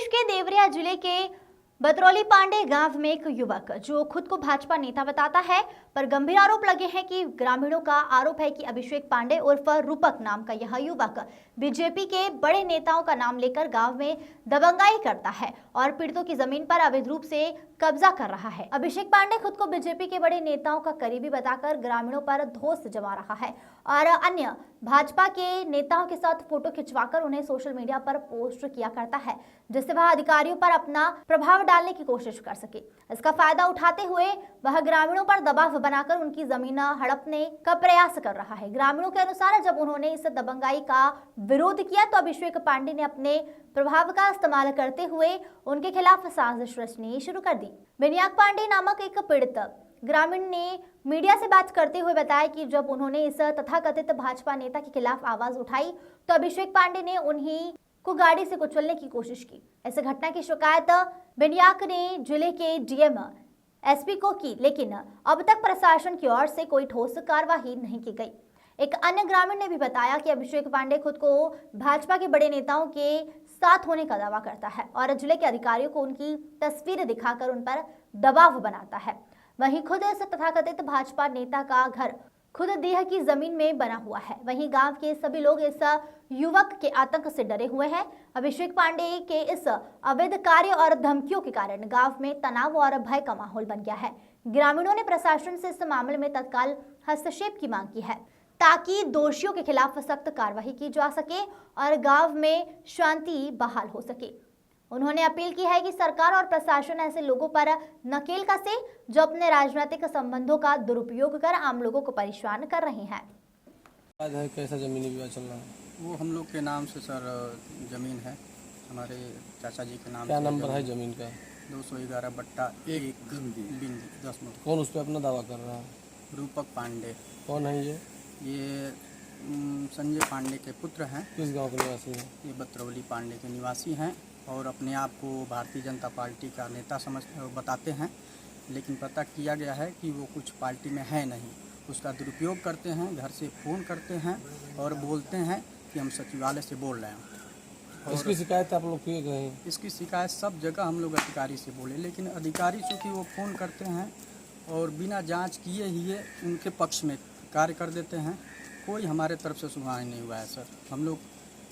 प्रदेश के देवरिया जिले के बतरौली पांडे गांव में एक युवक जो खुद को भाजपा नेता बताता है पर गंभीर आरोप लगे हैं कि ग्रामीणों का आरोप है कि अभिषेक पांडे उर्फ रूपक नाम का यह युवक बीजेपी के बड़े नेताओं का नाम लेकर गांव में दबंगाई करता है और पीड़ितों की जमीन पर अवैध रूप से कब्जा कर रहा है। अभिषेक पांडे खुद को बीजेपी के बड़े नेताओं का करीबी बताकर ग्रामीणों पर धोस जमा रहा है और अन्य भाजपा के नेताओं के साथ फोटो खिंचवाकर उन्हें सोशल मीडिया पर पोस्ट किया करता है, जिससे वह अधिकारियों पर अपना प्रभाव डालने की कोशिश कर सके। इसका फायदा उठाते हुए वह ग्रामीणों पर दबाव बनाकर उनकी जमीन हड़पने का प्रयास कर रहा है। ग्रामीणों के अनुसार जब उन्होंने इस दबंगाई का विरोध किया तो अभिषेक पांडे ने अपने प्रभाव का इस्तेमाल करते हुए उनके खिलाफ साजिश रचनी शुरू कर दी। बिनियाक पांडे नामक एक पीड़ित ग्रामीण ने मीडिया से बात करते हुए बताया कि जब उन्होंने इस तथाकथित भाजपा नेता के खिलाफ आवाज उठाई तो अभिषेक पांडे ने उन्हीं को गाड़ी से कुचलने की कोशिश की। इस घटना की शिकायत बिनियाक ने जिले के डीएम एसपी को की, लेकिन अब तक प्रशासन की ओर से कोई ठोस कार्रवाई नहीं की गई। एक अन्य ग्रामीण ने भी बताया कि अभिषेक पांडे खुद को भाजपा के बड़े नेताओं के साथ होने का दावा करता है और जिले के अधिकारियों को उनकी तस्वीर दिखाकर उन पर दबाव बनाता है। वहीं खुद इस तथाकथित भाजपा नेता का घर खुद देह की जमीन में बना हुआ है। वहीं गांव के सभी लोग इस युवक के आतंक से डरे हुए हैं। अभिषेक पांडे के इस अवैध कार्य और धमकियों के कारण गांव में तनाव और भय का माहौल बन गया है। ग्रामीणों ने प्रशासन से इस मामले में तत्काल हस्तक्षेप की मांग की है ताकि दोषियों के खिलाफ सख्त कार्रवाई की जा सके और गांव में शांति बहाल हो सके। उन्होंने अपील की है कि सरकार और प्रशासन ऐसे लोगों पर नकेल कसे जो अपने राजनीतिक संबंधों का दुरुपयोग कर आम लोगों को परेशान कर रहे हैं। कैसा जमीनी विवाद चल रहा है? वो हम लोग के नाम से सर जमीन है, हमारे चाचा जी के नाम। क्या नंबर है जमीन का? 211/1 बिंदी 10 में। कौन उस पर अपना दावा कर रहा है? रूपक पांडे। कौन है ये संजय पांडे के पुत्र हैं। किस गांव के निवासी हैं? ये बतरौली पांडे के निवासी हैं और अपने आप को भारतीय जनता पार्टी का नेता बताते हैं, लेकिन पता किया गया है कि वो कुछ पार्टी में है नहीं। उसका दुरुपयोग करते हैं, घर से फ़ोन करते हैं और बोलते हैं कि हम सचिवालय से बोल रहे हैं। और इसकी शिकायत आप लोग किए गए हैं? इसकी शिकायत सब जगह हम लोग अधिकारी से बोले, लेकिन अधिकारी चूँकि वो फ़ोन करते हैं और बिना जांच किए ही उनके पक्ष में कार्य कर देते हैं। कोई हमारे तरफ से सुनवाई नहीं हुआ है सर। हम लोग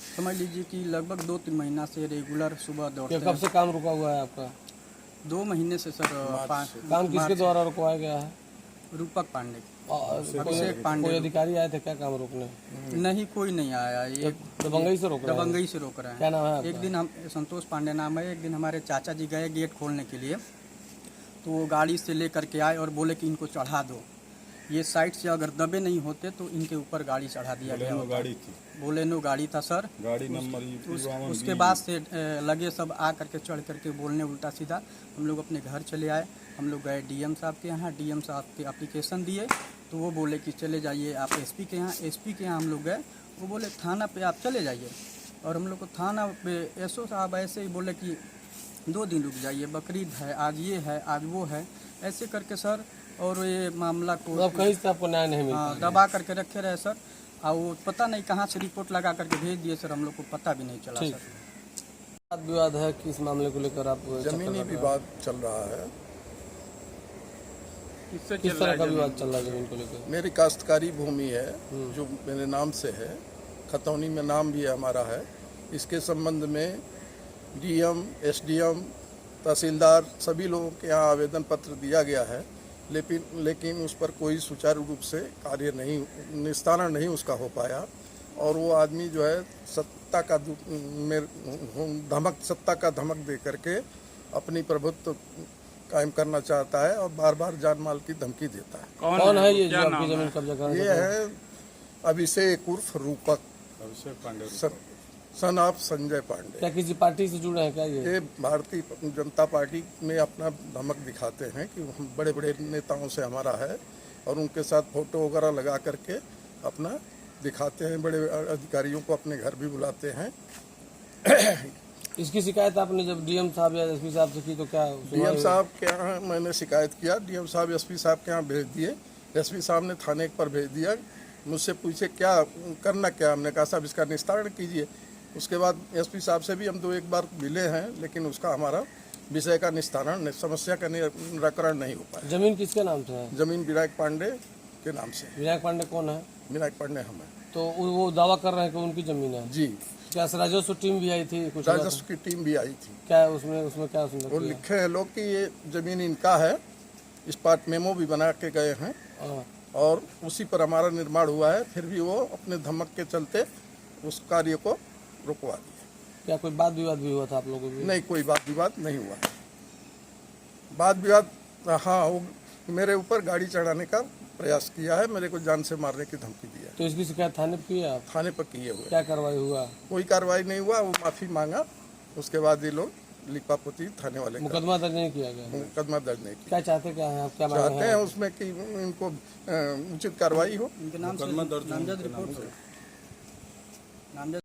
समझ लीजिए कि लगभग 2-3 महीना से रेगुलर सुबह दौड़ते हैं। कब से काम रुका हुआ है आपका? 2 महीने से सर। काम किसके द्वारा रुकवाया गया है? रूपक पांडे। अभिषेक पांडे। कोई अधिकारी आए थे क्या काम रोकने? नहीं, कोई नहीं आया। ये दबंगई से रोक रहे हैं? दबंगई से रोक रहे हैं। क्या नाम है आपका? एक दिन हम संतोष पांडे नाम है। एक दिन हमारे चाचा जी गए गेट खोलने के लिए, तो वो गाड़ी से लेकर के आए और बोले कि इनको चढ़ा दो। ये साइड से अगर दबे नहीं होते तो इनके ऊपर गाड़ी चढ़ा दिया गया। गाड़ी थी, बोलेनो गाड़ी था सर। गाड़ी नंबर उसके बाद से लगे सब आ करके चढ़ करके बोलने उल्टा सीधा। हम लोग अपने घर चले आए। हम लोग गए डीएम साहब के यहाँ। डीएम साहब के एप्लीकेशन दिए तो वो बोले कि चले जाइए आप एसपी के यहाँ। एसपी के यहाँ हम लोग गए, वो बोले थाना पे आप चले जाइए। और हम लोग को थाना पे एसओ साहब ऐसे ही बोले कि 2 दिन रुक जाइए, बकरीद है, आज ये है, आज वो है, ऐसे करके सर। और ये मामला को कहीं से आपको न्याय नहीं मिला? दबा करके रखे रहे सर। और वो पता नहीं कहाँ से रिपोर्ट लगा करके भेज दिए सर, हम लोग को पता भी नहीं चला सर। विवाद है, किस मामले को लेकर आप? जमीनी विवाद चल रहा है। किस तरह का विवाद चल रहा है जमीन को लेकर? मेरी काश्तकारी भूमि है जो मेरे नाम से है, खतौनी में नाम भी हमारा है। इसके संबंध में डीएम, एसडीएम, तहसीलदार सभी लोगों के यहाँ आवेदन पत्र दिया गया है, लेकिन उस पर कोई सुचारू रूप से कार्य नहीं, निस्तारण नहीं उसका हो पाया। और वो आदमी जो है सत्ता का धमक दे करके अपनी प्रभुत्व कायम करना चाहता है और बार बार जान माल की धमकी देता है। कौन है ये जो आपकी जमीन कब्जा कर रहा है? ये है अभिषेक उर्फ रूपक, अभिषेक पांडे, सन ऑफ संजय पांडे। क्या किसी पार्टी से जुड़े हैं क्या ये? भारतीय जनता पार्टी में अपना धमक दिखाते हैं कि हम बड़े बड़े नेताओं से हमारा है और उनके साथ फोटो वगैरह लगा करके अपना दिखाते हैं। बड़े अधिकारियों को अपने घर भी बुलाते हैं। इसकी शिकायत आपने जब डीएम साहब या एसपी साहब से की तो क्या? डीएम साहब के यहाँ मैंने शिकायत किया। डीएम साहब एसपी साहब के यहाँ भेज दिए। एसपी साहब ने थाने पर भेज दिया। मुझसे पूछे क्या करना, क्या? हमने कहा साहब इसका निस्तारण कीजिए। उसके बाद एसपी साहब से भी हम 2-1 बार मिले हैं, लेकिन उसका हमारा विषय का निस्तारण, समस्या का निराकरण नहीं हो पाया। जमीन किसके नाम से है? जमीन विनायक पांडे के नाम से। विनायक पांडे कौन है? विनायक पांडे हम हैं। तो वो दावा कर रहे हैं कि उनकी जमीन है। जी, क्या राजस्व टीम भी आई थी? कुछ राजस्व की टीम भी आई थी। क्या उसमें क्या सुन वो लिखे हैं लोग कि ये जमीन इनका है, इस पर मेमो भी बना के गए हैं और उसी पर हमारा निर्माण हुआ है। फिर भी वो अपने धमक के चलते उस कार्य को रुकवा दिए। क्या कोई वाद विवाद भी हुआ था आप लोगों को? नहीं, कोई वाद विवाद नहीं हुआ। वाद विवाद, हाँ, वो मेरे ऊपर गाड़ी चढ़ाने का प्रयास किया है, मेरे को जान से मारने की धमकी दी है। तो इसकी शिकायत थाने पे की है आप? थाने पर किए हुए। क्या कार्रवाई हुआ? कोई कार्रवाई नहीं हुआ। वो माफी मांगा, उसके बाद ये लोग लिपापोती थाने वाले का मुकदमा दर्ज नहीं किया गया? मुकदमा दर्ज नहीं किया। क्या चाहते क्या है आप? क्या मांग चाहते रहे हैं हैं? उसमें कि इनको उचित कार्रवाई हो। इनके नाम से नामजद रिपोर्ट नामजद